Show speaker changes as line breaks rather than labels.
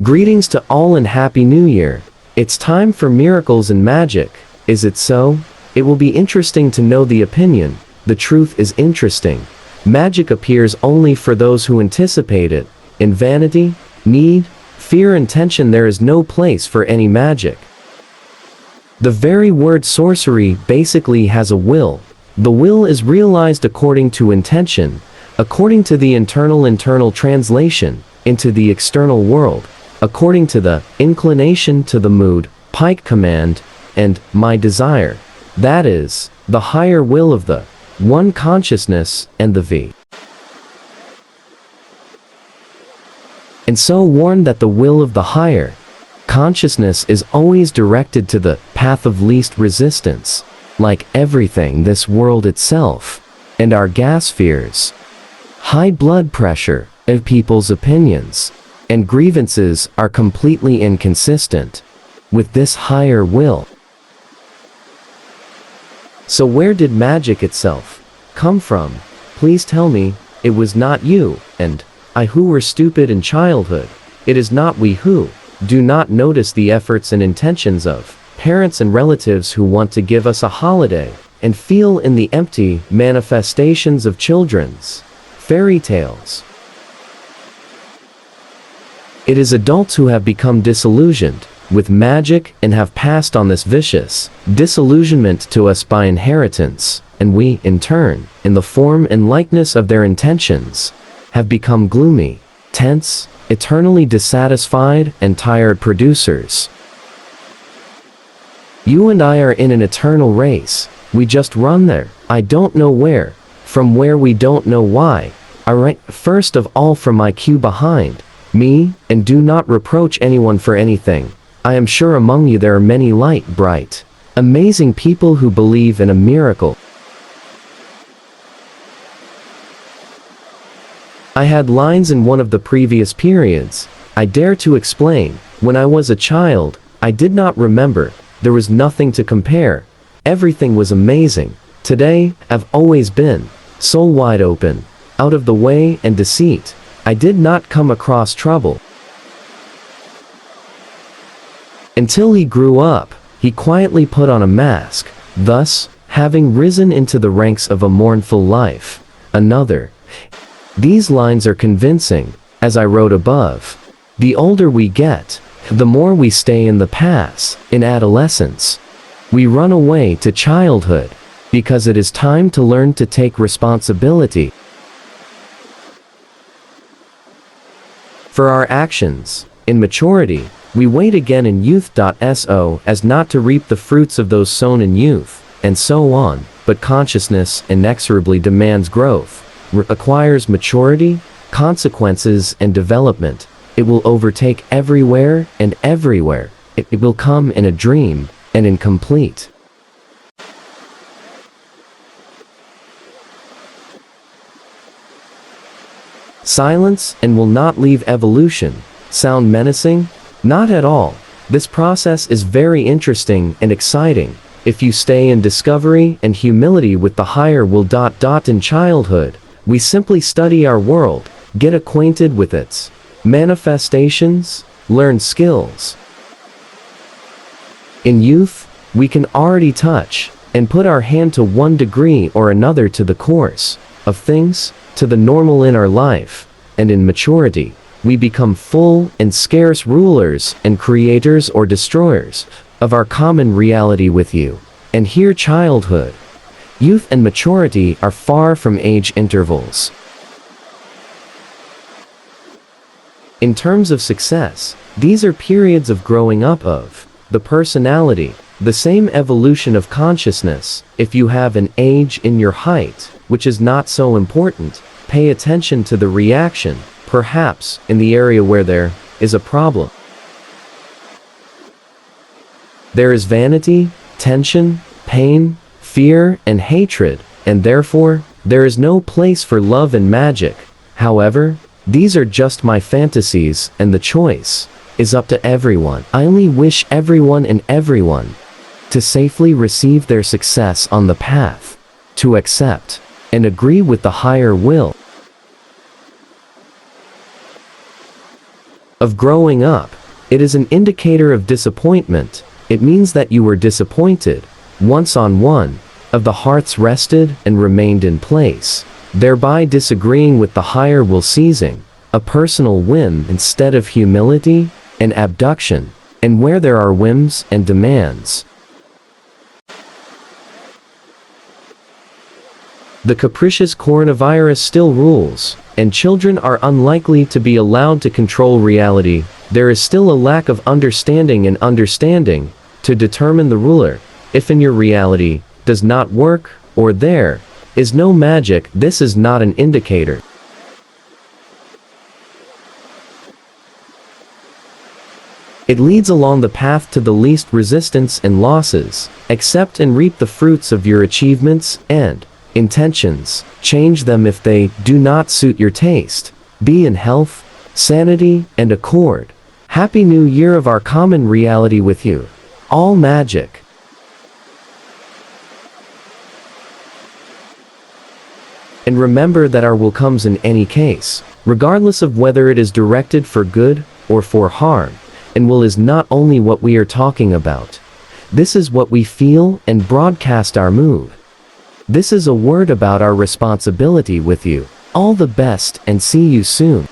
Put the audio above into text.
Greetings to all and Happy New Year. It's time for miracles and magic, is it so? It will be interesting to know the opinion. The truth is interesting. Magic appears only for those who anticipate it. In vanity, need, fear and tension there is no place for any magic. The very word sorcery basically has a will. The will is realized according to intention, according to the internal translation, into the external world, according to the inclination to the mood, pike command, and my desire. That is, the higher will of the one consciousness and the V. And so warn that the will of the higher consciousness is always directed to the path of least resistance, like everything this world itself, and our gas fears, high blood pressure, of people's opinions, and grievances are completely inconsistent with this higher will. So where did magic itself come from? Please tell me, it was not you and I who were stupid in childhood. It is not we who do not notice the efforts and intentions of parents and relatives who want to give us a holiday and feel in the empty manifestations of children's fairy tales. It is adults who have become disillusioned with magic and have passed on this vicious disillusionment to us by inheritance, and we, in turn, in the form and likeness of their intentions, have become gloomy, tense, eternally dissatisfied and tired producers. You and I are in an eternal race. We just run there. I don't know where, from where we don't know why. I write first of all from my queue behind me, and do not reproach anyone for anything. I am sure among you there are many light, bright, amazing people who believe in a miracle. I had lines in one of the previous periods. I dare to explain. When I was a child, I did not remember. There was nothing to compare. Everything was amazing. Today, I've always been soul wide open, out of the way and deceit. I did not come across trouble. Until he grew up, he quietly put on a mask, thus, having risen into the ranks of a mournful life. Another. These lines are convincing, as I wrote above. The older we get, the more we stay in the past, in adolescence. We run away to childhood, because it is time to learn to take responsibility for our actions. In maturity, we wait again in youth. So as not to reap the fruits of those sown in youth, and so on, but consciousness inexorably demands growth, requires maturity, consequences and development. It will overtake everywhere and everywhere. It will come in a dream and incomplete. Silence and will not leave evolution. Sound menacing? Not at all. This process is very interesting and exciting. If you stay in discovery and humility with the higher will. In childhood, we simply study our world, get acquainted with its manifestations, learn skills. In youth, we can already touch and put our hand to one degree or another to the course of things, to the normal in our life, and in maturity, we become full and scarce rulers and creators or destroyers of our common reality with you. And here childhood, youth and maturity are far from age intervals. In terms of success, these are periods of growing up of the personality, the same evolution of consciousness. If you have an age in your height, which is not so important, pay attention to the reaction, perhaps in the area where there is a problem. There is vanity, tension, pain, fear, and hatred, and therefore, there is no place for love and magic. However, these are just my fantasies, and the choice is up to everyone. I only wish everyone to safely receive their success on the path, to accept and agree with the higher will. of growing up. It is an indicator of disappointment. It means that you were disappointed, once on one, of the hearts rested and remained in place, thereby disagreeing with the higher will, seizing a personal whim instead of humility and abduction, and where there are whims and demands, the capricious coronavirus still rules, and children are unlikely to be allowed to control reality. There is still a lack of understanding and understanding to determine the ruler. If in your reality does not work, or there is no magic, this is not an indicator. It leads along the path to the least resistance and losses. Accept and reap the fruits of your achievements and intentions. Change them if they do not suit your taste. Be in health, sanity, and accord. Happy New Year of our common reality with you. All magic. And remember that our will comes in any case, regardless of whether it is directed for good or for harm. And will is not only what we are talking about. This is what we feel and broadcast our mood. This is a word about our responsibility with you. All the best and see you soon.